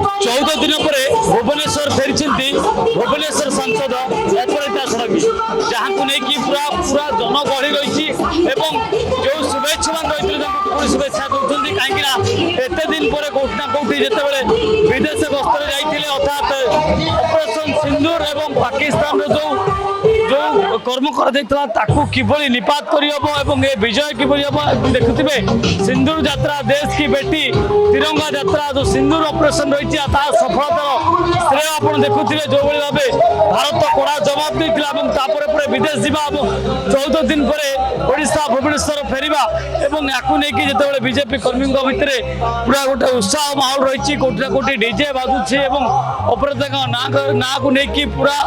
14 दिन पर भुवनेश्वर फेरी भुवनेश्वर सांसद अपराजिता षडंगी जहाँ को लेकिन पूरा पूरा जनगहली रही जो शुभेच्छा रही शुभेच्छा दूसरी कहीं एत दिन पर कौटि ना कौटि जिते विदेश गस्तर जाते अर्थात ऑपरेशन सिंदूर और पाकिस्तान जो जो कर्म कर निपात कर विजय किभली हम देखुए सिंदूर यात्रा देश की बेटी तिरंगा यात्रा जो सिंदूर ऑपरेशन रही सफलतार श्रेय आप देखुए जो भाव भारत कड़ा जवाब देता विदेश जावा 14 दिन पर ओडिशा भुवनेश्वर फेरिबा एवं याकू लेकिन जिते बीजेपी कर्मी भितर पूरा गोटे उत्साह माहौल रही कोटि ना कोटि डीजे बाजुची अपराजिता ना को लेकिन पूरा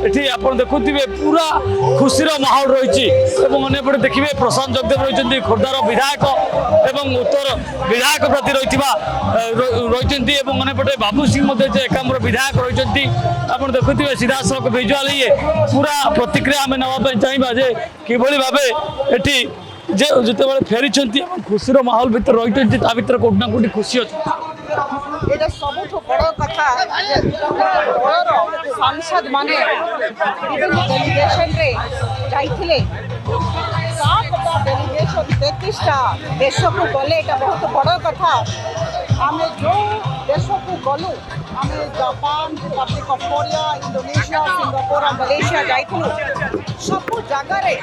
एठी आपण देखुथिबे पूरा खुशीर माहौल रही अंपटे देखिए प्रशांत जगदेव रही खोर्धार विधायक एवं उत्तर विधायक प्रति रही अंपटे बाबू सिंह एकाम्र विधायक रही आप देखुए सीधा सड़क भिजुआल ये पूरा प्रतिक्रिया आम नापी चाहिए जे किभली भाव एटी जे जिते फेरी खुशीर माहौल भर रही कोटि ना कोटि खुशी अच्छी এটা सबुठ बड़ कथा सांसद माने विभिन्न डेलीगेशन रे जाइथिले डेलीगेशन 33टा देश को गले এটা बहुत बड़ कथा आमे जो देश को गलु आमे Japan Republic of Korea Indonesia Singapore और मलेशिया जाइथिलु सब जगह रे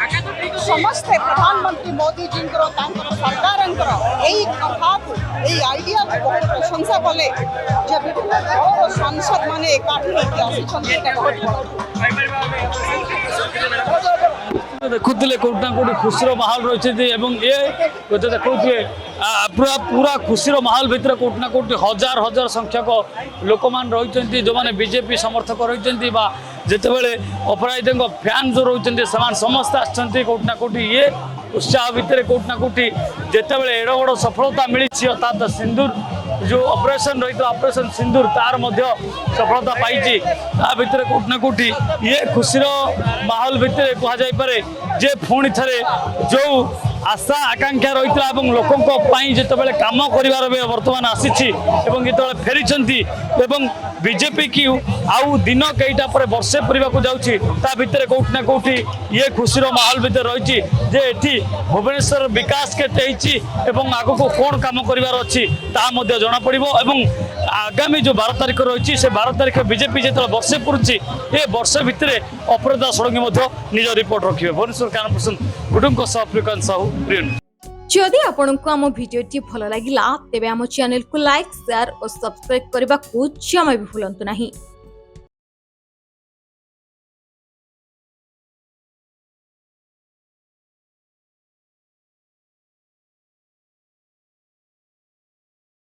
समस्त प्रधानमंत्री मोदी जी सरकार यही कथा यही आइडिया को बहुत प्रशंसा कले जे विभिन्न दलर सांसद माने एकाठी होके आसिछन्ति देखुले कोटि ना कोटि खुशीर माहौल रही ये देखुए पूरा पूरा खुशीर माहौल भर कोटि ना कोटि हजार हजार संख्यक लोक मान रही जो मैंने बीजेपी समर्थक रही जिते अपराजिता फैन जो रही समस्ते आसती कोटि ना कोटि ये उत्साह भितर कोटि ना कोटि जिते एड़ बड़ सफलता मिली अर्थात सिंदूर जो ऑपरेशन रही ऑपरेशन सिंदूर तार मध्य सफलता पाई भितर कोटि ना कोटि ये खुशीर माहौल भितर कहुपे जे पुणी थे जो आशा आकांक्षा रही लोकों जिते कम कर बर्तमान आसी जो फेरी बीजेपी की आउ दिन कईटा पर वर्षे पूरा जाऊँगी भितर कोटि ना कोटि ये खुशीर माहौल भितर रही जे भुवनेश्वर विकास केते आग को कौन कम कर जना पड़ो आगामी जो 12 तारीख रही से 12 तारीख बीजेपी जो वर्षे पूर्ति ये वर्षे भितर अपराजिता षडंगी निज रिपोर्ट रखिए भुवनेश्वर कैमरापर्सन गुडुंग प्रिकांत साहू प्रियन। जदि आपंक आम भिडी भल लगा तेब आम चैनल को लाइक शेयर और सब्सक्राइब करने को जमा भी भूलु नहीं।